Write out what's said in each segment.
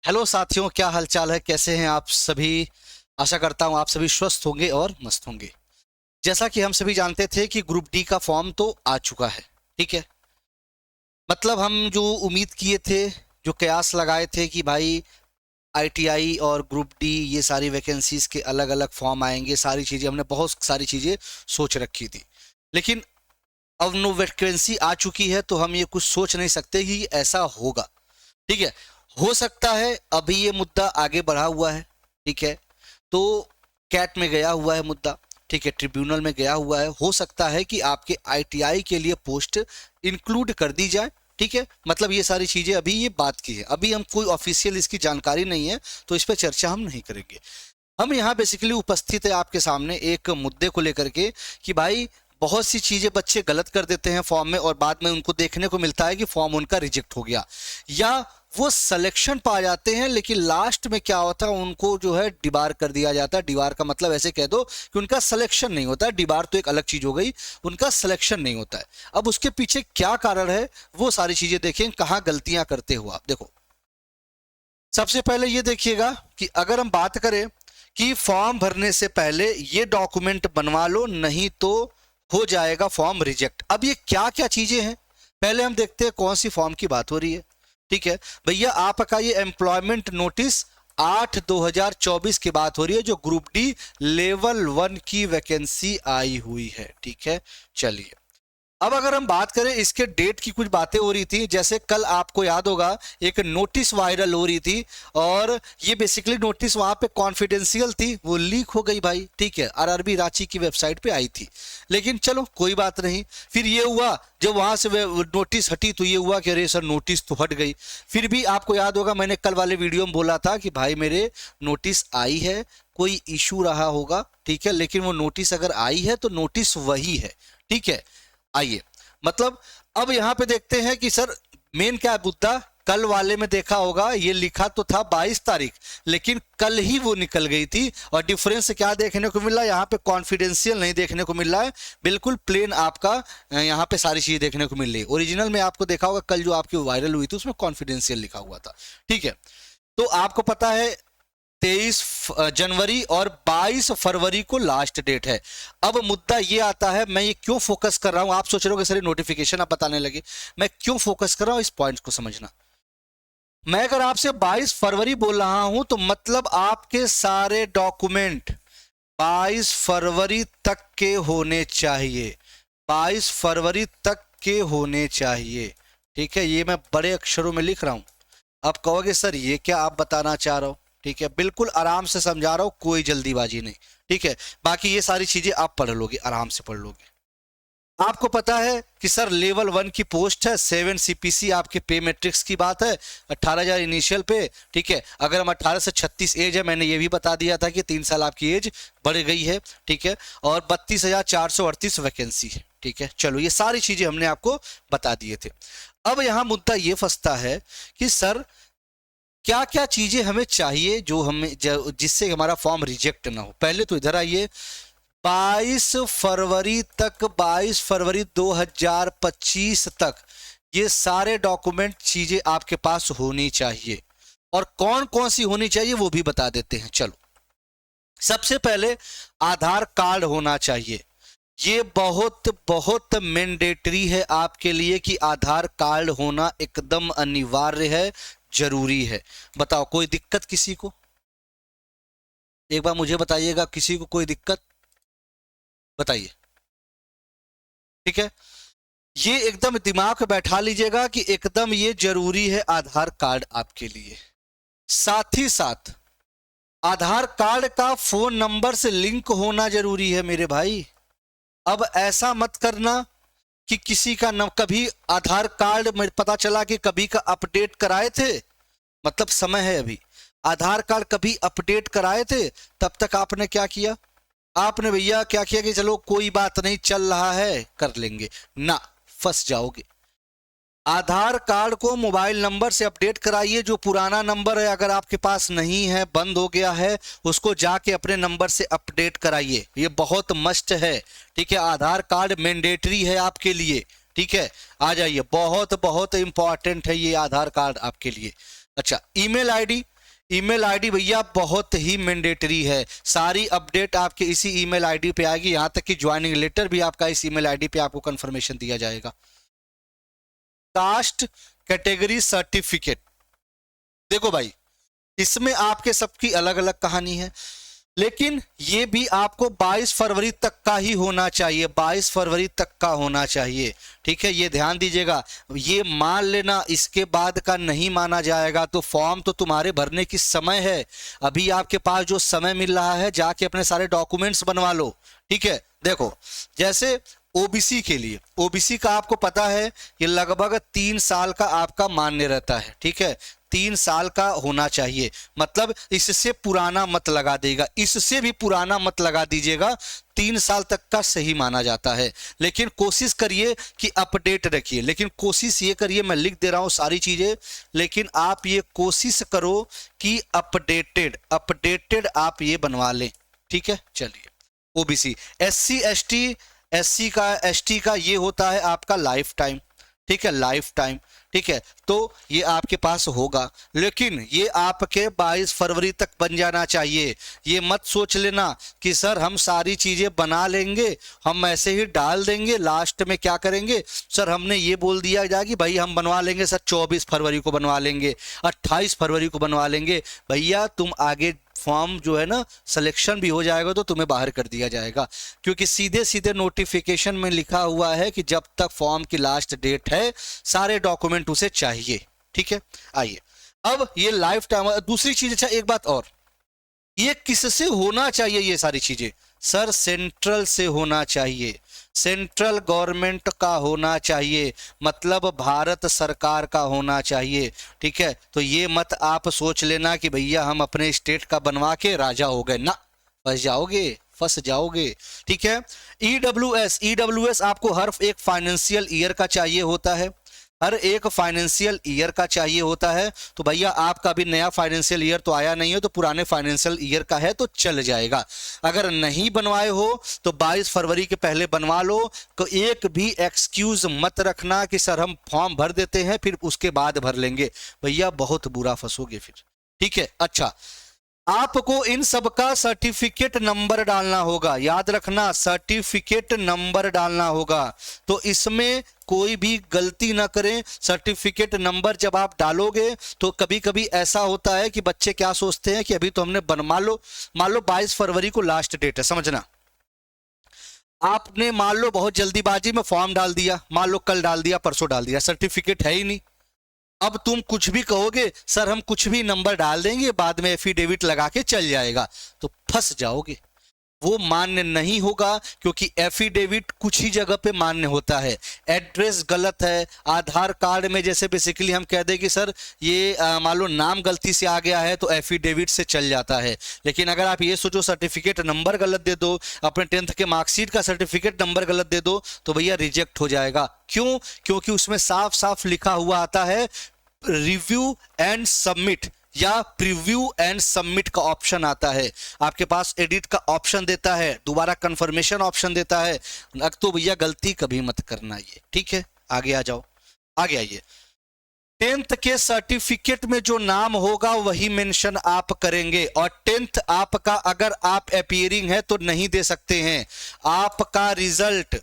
Hello साथियों, क्या हालचाल है? कैसे हैं आप सभी? आशा करता हूं आप सभी स्वस्थ होंगे और मस्त होंगे। जैसा कि हम सभी जानते थे कि ग्रुप डी का फॉर्म तो आ चुका है। ठीक है, मतलब हम जो उम्मीद किए थे, जो कयास लगाए थे कि भाई आईटीआई और ग्रुप डी ये सारी वैकेंसीज के अलग अलग फॉर्म आएंगे, सारी चीज़ें हमने बहुत सारी चीज़ें सोच रखी थी। लेकिन अब नो वैकेंसी आ चुकी है तो हम ये कुछ सोच नहीं सकते कि ऐसा होगा। ठीक है, हो सकता है अभी ये मुद्दा आगे बढ़ा हुआ है। ठीक है, तो कैट में गया हुआ है मुद्दा। ठीक है, ट्रिब्यूनल में गया हुआ है। हो सकता है कि आपके आईटीआई के लिए पोस्ट इंक्लूड कर दी जाए। ठीक है, मतलब ये सारी चीजें अभी ये बात की है, अभी हम कोई ऑफिशियल इसकी जानकारी नहीं है तो इस पर चर्चा हम नहीं करेंगे। हम यहाँ बेसिकली उपस्थित है आपके सामने एक मुद्दे को लेकर के कि भाई बहुत सी चीजें बच्चे गलत कर देते हैं फॉर्म में और बाद में उनको देखने को मिलता है कि फॉर्म उनका रिजेक्ट हो गया, या वो सिलेक्शन पा जाते हैं लेकिन लास्ट में क्या होता है उनको जो है डिबार कर दिया जाता है। डिबार का मतलब ऐसे कह दो कि उनका सिलेक्शन नहीं होता है। डिबार तो एक अलग चीज हो गई, उनका सिलेक्शन नहीं होता है। अब उसके पीछे क्या कारण है वो सारी चीजें देखें, कहाँ गलतियां करते हो आप। देखो, सबसे पहले ये देखिएगा कि अगर हम बात करें कि फॉर्म भरने से पहले ये डॉक्यूमेंट बनवा लो नहीं तो हो जाएगा फॉर्म रिजेक्ट। अब ये क्या क्या चीजें हैं, पहले हम देखते हैं कौन सी फॉर्म की बात हो रही है। ठीक है भैया, आपका ये एम्प्लॉयमेंट नोटिस 8/2024 की बात हो रही है, जो ग्रुप डी लेवल 1 की वैकेंसी आई हुई है। ठीक है, चलिए अब अगर हम बात करें इसके डेट की, कुछ बातें हो रही थी। जैसे कल आपको याद होगा एक नोटिस वायरल हो रही थी और ये बेसिकली नोटिस वहां पे कॉन्फिडेंशियल थी, वो लीक हो गई भाई। ठीक है, आरआरबी रांची की वेबसाइट पे आई थी, लेकिन चलो कोई बात नहीं। फिर ये हुआ जब वहां से नोटिस हटी तो ये हुआ कि अरे सर नोटिस तो हट गई। फिर भी आपको याद होगा मैंने कल वाले वीडियो में बोला था कि भाई मेरे नोटिस आई है, कोई इशू रहा होगा। ठीक है, लेकिन वो नोटिस अगर आई है तो नोटिस वही है। ठीक है, आइए मतलब अब यहां पे देखते हैं कि सर मेन क्या मुद्दा। कल वाले में देखा होगा ये लिखा तो था 22 तारीख, लेकिन कल ही वो निकल गई थी। और डिफरेंस क्या देखने को मिल रहा है यहाँ पे, कॉन्फिडेंशियल नहीं देखने को मिल रहा है, बिल्कुल प्लेन आपका यहाँ पे सारी चीजें देखने को मिल रही है। ओरिजिनल में आपको देखा होगा कल जो आपकी वायरल हुई थी उसमें कॉन्फिडेंशियल लिखा हुआ था। ठीक है, तो आपको पता है 23 जनवरी और 22 फरवरी को लास्ट डेट है। अब मुद्दा ये आता है, मैं ये क्यों फोकस कर रहा हूं, आप सोच रहे हो कि सर नोटिफिकेशन आप बताने लगे, मैं क्यों फोकस कर रहा हूं इस पॉइंट को समझना। मैं अगर आपसे 22 फरवरी बोल रहा हूं तो मतलब आपके सारे डॉक्यूमेंट 22 फरवरी तक के होने चाहिए। 22 फरवरी तक के होने चाहिए। ठीक है, ये मैं बड़े अक्षरों में लिख रहा हूं। आप कहोगे सर ये क्या आप बताना चाह रहे हो। ठीक है, बिल्कुल आराम से समझा रहा हूं, कोई जल्दीबाजी नहीं। ठीक है, बाकी ये सारी चीजें आप पढ़ लोगे, आराम से पढ़ लोगे। आपको पता है कि सर लेवल 1 की पोस्ट है, 7 सीपीसी आपके पे मैट्रिक्स की बात है, 18,000 इनिशियल पे। ठीक है, अगर हम 18 से 36 एज है, मैंने ये भी बता दिया था कि 3 साल आपकी एज बढ़ गई है। ठीक है, और 32,438 वैकेंसी है। ठीक है, चलो ये सारी चीजें हमने आपको बता दिए थे। अब यहां मुद्दा ये फंसता है कि सर क्या क्या चीजें हमें चाहिए जो हमें जिससे हमारा फॉर्म रिजेक्ट ना हो। पहले तो इधर आइए, 22 फरवरी तक, 22 फरवरी 2025 तक ये सारे डॉक्यूमेंट चीजें आपके पास होनी चाहिए। और कौन कौन सी होनी चाहिए वो भी बता देते हैं। चलो, सबसे पहले आधार कार्ड होना चाहिए। ये बहुत बहुत मैंडेटरी है आपके लिए कि आधार कार्ड होना एकदम अनिवार्य है, जरूरी है। बताओ कोई दिक्कत किसी को? एक बार मुझे बताइएगा, किसी को कोई दिक्कत बताइए। ठीक है, ये एकदम दिमाग में बैठा लीजिएगा कि एकदम ये जरूरी है आधार कार्ड आपके लिए। साथ ही साथ आधार कार्ड का फोन नंबर से लिंक होना जरूरी है मेरे भाई। अब ऐसा मत करना कि किसी का न कभी आधार कार्ड में पता चला कि कभी का अपडेट कराए थे, मतलब समय है अभी, आधार कार्ड कभी अपडेट कराए थे, तब तक आपने क्या किया, आपने भैया क्या किया कि चलो कोई बात नहीं चल रहा है कर लेंगे ना, फंस जाओगे। आधार कार्ड को मोबाइल नंबर से अपडेट कराइए। जो पुराना नंबर है अगर आपके पास नहीं है, बंद हो गया है, उसको जाके अपने नंबर से अपडेट कराइए, ये बहुत मस्ट है। ठीक है, आधार कार्ड मैंडेटरी है आपके लिए। ठीक है, आ जाइए, बहुत बहुत इंपॉर्टेंट है ये आधार कार्ड आपके लिए। अच्छा, ईमेल आईडी, ईमेल आईडी भैया बहुत ही मैंडेटरी है, सारी अपडेट आपके इसी ईमेल आईडी पे आएगी, यहां तक कि ज्वाइनिंग लेटर भी आपका इस ईमेल आईडी पे आपको कंफर्मेशन दिया जाएगा। कास्ट कैटेगरी सर्टिफिकेट, देखो भाई इसमें आपके सबकी अलग अलग कहानी है, लेकिन ये भी आपको 22 फरवरी तक का ही होना चाहिए, 22 फरवरी तक का होना चाहिए, ठीक है, ये ध्यान दीजिएगा। ये मान लेना इसके बाद का नहीं माना जाएगा, तो फॉर्म तो तुम्हारे भरने की समय है, अभी आपके पास जो समय मिल रहा है जाके अपने सारे डॉक्यूमेंट्स बनवा लो, ठीक है। देखो जैसे ओबीसी के लिए, ओबीसी का आपको पता है ये लगभग 3 साल का आपका मान्य रहता है, ठीक है, 3 साल का होना चाहिए, मतलब इससे पुराना मत लगा देगा, इससे भी पुराना मत लगा दीजिएगा, 3 साल तक का सही माना जाता है। लेकिन कोशिश करिए कि अपडेट रखिए, लेकिन कोशिश ये करिए, मैं लिख दे रहा हूं सारी चीजें, लेकिन आप ये कोशिश करो कि अपडेटेड अपडेटेड आप ये बनवा लें, ठीक है। चलिए ओबीसी, एससी एसटी का ये होता है आपका लाइफ टाइम, ठीक है, लाइफ टाइम, ठीक है, तो ये आपके पास होगा, लेकिन ये आपके 22 फरवरी तक बन जाना चाहिए। ये मत सोच लेना कि सर हम सारी चीजें बना लेंगे, हम ऐसे ही डाल देंगे, लास्ट में क्या करेंगे, सर हमने ये बोल दिया जाए कि भाई हम बनवा लेंगे सर 24 फरवरी को बनवा लेंगे, 28 फरवरी को बनवा लेंगे, भैया तुम आगे फॉर्म जो है ना सिलेक्शन भी हो जाएगा तो तुम्हें बाहर कर दिया जाएगा, क्योंकि सीधे सीधे नोटिफिकेशन में लिखा हुआ है कि जब तक फॉर्म की लास्ट डेट है सारे डॉक्यूमेंट उसे चाहिए, ठीक है। आइए अब ये लाइफ टाइम, दूसरी चीज, अच्छा एक बात और, ये किससे होना चाहिए ये सारी चीजें, सर सेंट्रल से होना चाहिए, सेंट्रल गवर्नमेंट का होना चाहिए, मतलब भारत सरकार का होना चाहिए, ठीक है। तो ये मत आप सोच लेना कि भैया हम अपने स्टेट का बनवा के राजा हो गए, ना, फंस जाओगे, ठीक है। ईडब्ल्यूएस आपको हर एक फाइनेंशियल ईयर का चाहिए होता है, हर एक फाइनेंशियल ईयर का चाहिए होता है, तो भैया आपका भी नया फाइनेंशियल ईयर तो आया नहीं है, तो पुराने फाइनेंशियल ईयर का है तो चल जाएगा। अगर नहीं बनवाए हो तो 22 फरवरी के पहले बनवा लो, तो एक भी एक्सक्यूज मत रखना कि सर हम फॉर्म भर देते हैं फिर उसके बाद भर लेंगे, भैया बहुत बुरा फंसोगे फिर, ठीक है। अच्छा, आपको इन सब का सर्टिफिकेट नंबर डालना होगा, याद रखना सर्टिफिकेट नंबर डालना होगा, तो इसमें कोई भी गलती ना करें। सर्टिफिकेट नंबर जब आप डालोगे तो कभी कभी ऐसा होता है कि बच्चे क्या सोचते हैं कि अभी तो हमने मान लो 22 फरवरी को लास्ट डेट है, समझना, आपने मान लो बहुत जल्दीबाजी में फॉर्म डाल दिया, मान लो कल डाल दिया परसों डाल दिया, सर्टिफिकेट है ही नहीं, अब तुम कुछ भी कहोगे सर हम कुछ भी नंबर डाल देंगे बाद में एफिडेविट लगा के चल जाएगा, तो फंस जाओगे, वो मान्य नहीं होगा, क्योंकि एफिडेविट कुछ ही जगह पे मान्य होता है, एड्रेस गलत है, आधार कार्ड में जैसे बेसिकली हम कह दें कि सर ये मान लो नाम गलती से आ गया है तो एफिडेविट से चल जाता है, लेकिन अगर आप ये सोचो सर्टिफिकेट नंबर गलत दे दो, अपने 10th के मार्कशीट का सर्टिफिकेट नंबर गलत दे दो, तो भैया रिजेक्ट हो जाएगा। क्यों? क्योंकि उसमें साफ साफ लिखा हुआ आता है रिव्यू एंड सबमिट या प्रीव्यू एंड सबमिट का ऑप्शन आता है, आपके पास एडिट का ऑप्शन देता है, दोबारा कंफर्मेशन ऑप्शन देता है, तो भैया गलती कभी मत करना ये, ठीक है। आगे आ जाओ, आगे आइए। 10th के सर्टिफिकेट में जो नाम होगा वही मेंशन आप करेंगे, और 10th आपका अगर आप अपीयरिंग है तो नहीं दे सकते हैं। आपका रिजल्ट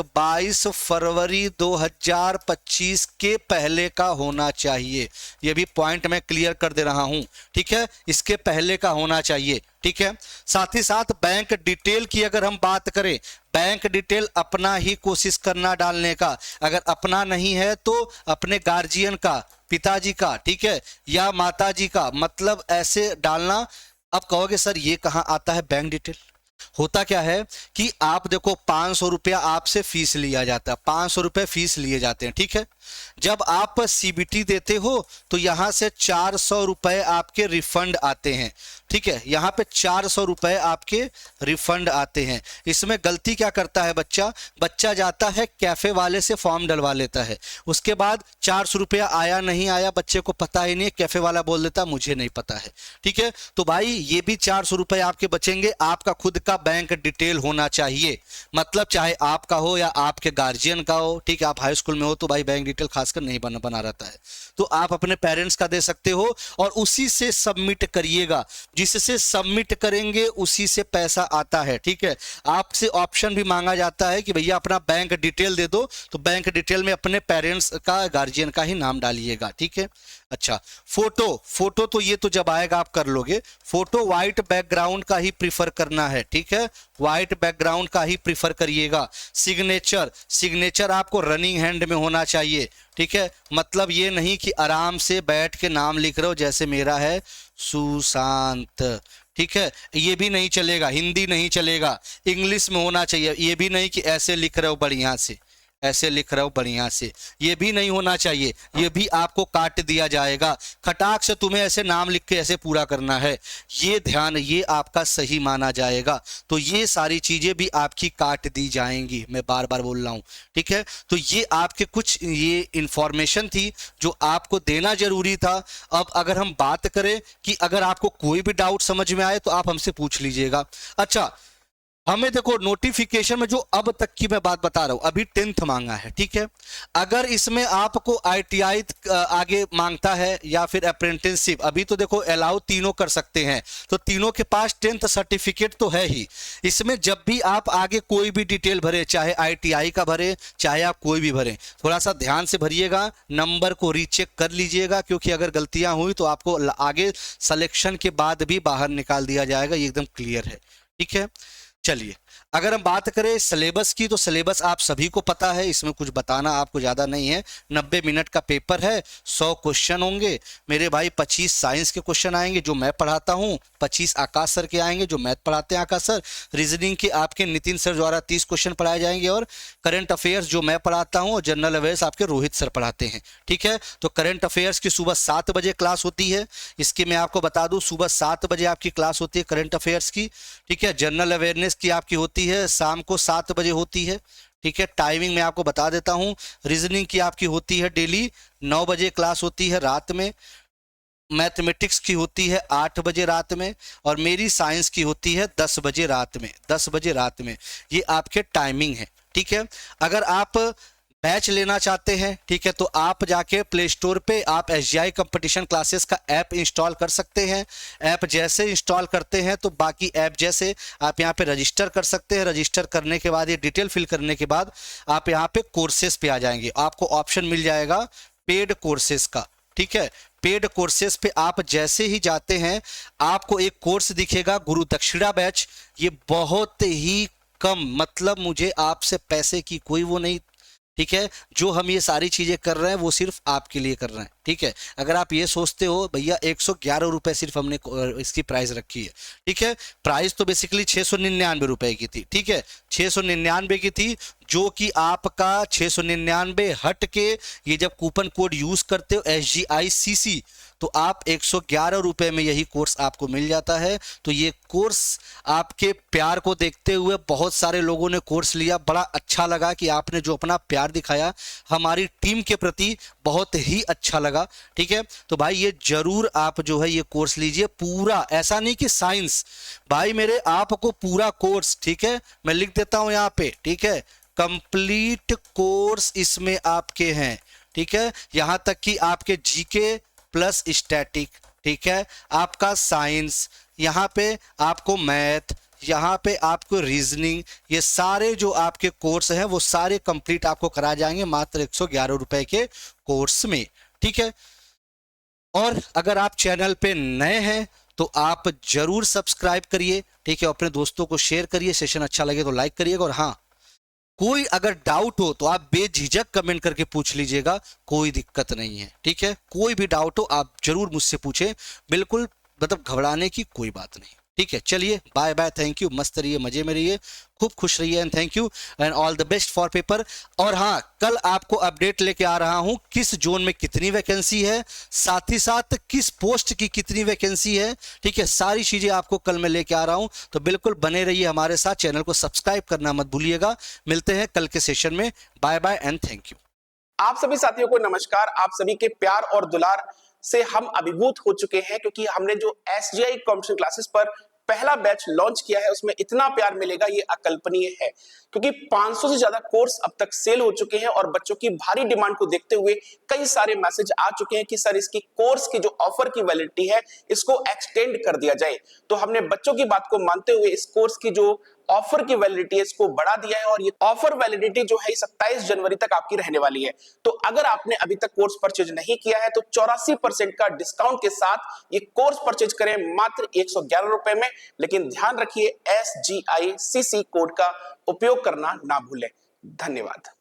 22 फरवरी 2025 के पहले का होना चाहिए, ये भी पॉइंट मैं क्लियर कर दे रहा हूं, ठीक है, इसके पहले का होना चाहिए, ठीक है। साथ ही साथ बैंक डिटेल की अगर हम बात करें, बैंक डिटेल अपना ही कोशिश करना डालने का, अगर अपना नहीं है तो अपने गार्जियन का, पिताजी का, ठीक है, या माताजी का, मतलब ऐसे डालना। अब कहोगे सर ये कहाँ आता है बैंक डिटेल, होता क्या है कि आप देखो 500 रुपया आपसे फीस लिया जाता है, 500 रुपये फीस लिए जाते हैं, ठीक है। जब आप सीबीटी देते हो तो यहां से 400 रुपए आपके रिफंड आते हैं, ठीक है, यहां पे 400 रुपए आपके रिफंड आते हैं। इसमें गलती क्या करता है बच्चा जाता है कैफे वाले से फॉर्म डलवा लेता है, उसके बाद 400 रुपया आया नहीं आया बच्चे को पता ही नहीं है, कैफे वाला बोल देता मुझे नहीं पता है, ठीक है। तो भाई ये भी 400 रुपए आपके बचेंगे, आपका खुद का बैंक डिटेल होना चाहिए, मतलब चाहे आपका हो या आपके गार्जियन का हो, ठीक है, आप हाई स्कूल में हो तो भाई बैंक डिटेल खासकर नहीं बना रहता है। तो आप अपने पेरेंट्स का दे सकते हो और उसी से सबमिट करिएगा, जिससे सबमिट करेंगे उसी से पैसा आता है। ठीक है, आपसे ऑप्शन भी मांगा जाता है कि भैया अपना बैंक डिटेल दे दो, तो बैंक डिटेल में अपने पेरेंट्स का, गार्जियन का ही नाम डालिएगा। ठीक है, अच्छा फोटो तो ये तो जब आएगा आप कर लोगे। फोटो व्हाइट बैकग्राउंड का ही प्रीफर करना है। ठीक है, व्हाइट बैकग्राउंड का ही प्रीफर करिएगा। सिग्नेचर आपको रनिंग हैंड में होना चाहिए। ठीक है, मतलब ये नहीं कि आराम से बैठ के नाम लिख रहे हो, जैसे मेरा है सुशांत। ठीक है, ये भी नहीं चलेगा, हिंदी नहीं चलेगा, इंग्लिश में होना चाहिए। ये भी नहीं कि ऐसे लिख रहे हो बढ़िया से, ऐसे लिख रहे हो बढ़िया से, ये भी नहीं होना चाहिए, ये भी आपको काट दिया जाएगा। खटाक से तुम्हें ऐसे नाम लिख के ऐसे पूरा करना है, ये ध्यान, ये आपका सही माना जाएगा। तो ये सारी चीजें भी आपकी काट दी जाएंगी, मैं बार बार बोल रहा हूं। ठीक है, तो ये आपके कुछ ये इंफॉर्मेशन थी जो आपको देना जरूरी था। अब अगर हम बात करें कि अगर आपको कोई भी डाउट समझ में आए तो आप हमसे पूछ लीजिएगा। अच्छा, हमें देखो नोटिफिकेशन में जो अब तक की मैं बात बता रहा हूं, अभी 10th मांगा है। ठीक है, अगर इसमें आपको ITI आगे मांगता है या फिर अप्रेंटिसशिप, अभी तो देखो अलाउ तीनों कर सकते हैं, तो तीनों के पास 10th सर्टिफिकेट तो है ही। इसमें जब भी आप आगे कोई भी डिटेल भरे, चाहे ITI का भरे, चाहे आप कोई भी भरे, थोड़ा सा ध्यान से भरिएगा, नंबर को रीचेक कर लीजिएगा, क्योंकि अगर गलतियां हुई तो आपको आगे सिलेक्शन के बाद भी बाहर निकाल दिया जाएगा, ये एकदम क्लियर है। ठीक है, चलिए अगर हम बात करें सिलेबस की, तो सिलेबस आप सभी को पता है, इसमें कुछ बताना आपको ज़्यादा नहीं है। 90 मिनट का पेपर है, 100 क्वेश्चन होंगे मेरे भाई। 25 साइंस के क्वेश्चन आएंगे जो मैं पढ़ाता हूँ, 25 आकाश सर के आएंगे जो मैथ पढ़ाते हैं आकाश सर। रीजनिंग के आपके नितिन सर द्वारा 30 क्वेश्चन पढ़ाए जाएंगे, और करंट अफेयर्स जो मैं पढ़ाता हूँ, और जनरल अवेयर्स आपके रोहित सर पढ़ाते हैं। ठीक है, तो करंट अफेयर्स की सुबह 7 बजे क्लास होती है, इसकी मैं आपको बता दूँ, सुबह 7 बजे आपकी क्लास होती है करंट अफेयर्स की। ठीक है, जनरल अवेयरनेस की आपकी होती है शाम को 7 बजे होती है। ठीक है, टाइमिंग मैं आपको बता देता हूं। रीजनिंग की आपकी होती है डेली 9 बजे क्लास होती है रात में। मैथमेटिक्स की होती है 8 बजे रात में, और मेरी साइंस की होती है 10 बजे रात में। 10 बजे रात में ये आपके टाइमिंग है। ठीक है, अगर आप बैच लेना चाहते हैं, ठीक है, तो आप जाके प्ले स्टोर पे आप SGI कंपटीशन क्लासेस का ऐप इंस्टॉल कर सकते हैं। ऐप जैसे इंस्टॉल करते हैं तो बाकी ऐप जैसे आप यहाँ पे रजिस्टर कर सकते हैं। रजिस्टर करने के बाद, ये डिटेल फिल करने के बाद आप यहाँ पे कोर्सेस पे आ जाएंगे, आपको ऑप्शन मिल जाएगा पेड कोर्सेस का। ठीक है, पेड कोर्सेस पे आप जैसे ही जाते हैं, आपको एक कोर्स दिखेगा गुरु दक्षिणा बैच। ये बहुत ही कम, मतलब मुझे आपसे पैसे की कोई वो नहीं। ठीक है, जो हम ये सारी चीजें कर रहे हैं वो सिर्फ आपके लिए कर रहे हैं। ठीक है, अगर आप ये सोचते हो भैया 111 रुपए सिर्फ हमने इसकी प्राइस रखी है, ठीक है, प्राइस तो बेसिकली 699 रुपए की थी। ठीक है, 699 की थी, जो कि आपका 699 हट के ये जब कूपन कोड यूज करते हो SGICC, तो आप 111 रुपए में यही कोर्स आपको मिल जाता है। तो ये कोर्स आपके प्यार को देखते हुए बहुत सारे लोगों ने कोर्स लिया, बड़ा अच्छा लगा कि आपने जो अपना प्यार दिखाया हमारी टीम के प्रति, बहुत ही अच्छा लगा। ठीक है, तो भाई ये जरूर आप जो है ये कोर्स लीजिए पूरा, ऐसा नहीं कि साइंस, भाई मेरे आपको पूरा कोर्स। ठीक है, मैं लिख देता हूं यहाँ पे। ठीक है, कंप्लीट कोर्स इसमें आपके हैं। ठीक है, यहां तक कि आपके जीके प्लस स्टैटिक, ठीक है, आपका साइंस, यहाँ पे आपको मैथ, यहाँ पे आपको रीजनिंग, ये सारे जो आपके कोर्स हैं वो सारे कंप्लीट आपको कराए जाएंगे मात्र 111 रुपए के कोर्स में। ठीक है, और अगर आप चैनल पे नए हैं तो आप जरूर सब्सक्राइब करिए। ठीक है, अपने दोस्तों को शेयर करिए, सेशन अच्छा लगे तो लाइक करिएगा, और हाँ, कोई अगर डाउट हो तो आप बेझिझक कमेंट करके पूछ लीजिएगा, कोई दिक्कत नहीं है। ठीक है, कोई भी डाउट हो आप जरूर मुझसे पूछें, बिल्कुल, मतलब घबराने की कोई बात नहीं। ठीक है, चलिए बाय बाय, थैंक यू, मस्त रहिए, मजे में रहिए, खूब खुश रहिए, and thank you and all the best for paper. और हाँ, कल आपको अपडेट लेके आ रहा हूं किस जोन में कितनी वैकेंसी है, साथ ही साथ किस पोस्ट की कितनी वैकेंसी है। ठीक है, सारी चीजें आपको कल मैं लेके आ रहा हूं, तो बिल्कुल बने रहिए हमारे साथ, चैनल को सब्सक्राइब करना मत भूलिएगा। मिलते हैं कल के सेशन में, bye bye and thank you. आप सभी साथियों को नमस्कार। आप सभी के प्यार और दुलार से हम अभिभूत हो चुके हैं, क्योंकि हमने जो SGI कंपटीशन क्लासेस पर पहला बैच लॉन्च किया है उसमें इतना प्यार मिलेगा ये अकल्पनीय है, क्योंकि 500 से ज्यादा कोर्स अब तक सेल हो चुके हैं और बच्चों की भारी डिमांड को देखते हुए कई सारे मैसेज आ चुके हैं कि सर इसकी कोर्स की जो ऑफर की वैलिडिटी है इसको एक्सटेंड कर दिया जाए। तो हमने बच्चों की बात को मानते हुए इस कोर्स की जो ऑफर की वैलिडिटी है इसको बढ़ा दिया है और ये ऑफर वैलिडिटी जो है 27 जनवरी तक आपकी रहने वाली है। तो अगर आपने अभी तक कोर्स परचेज नहीं किया है तो 84% का डिस्काउंट के साथ ये कोर्स परचेज करें मात्र 111 रुपए में। लेकिन ध्यान रखिए SGICC कोड का उपयोग करना ना भूलें। धन्यवाद।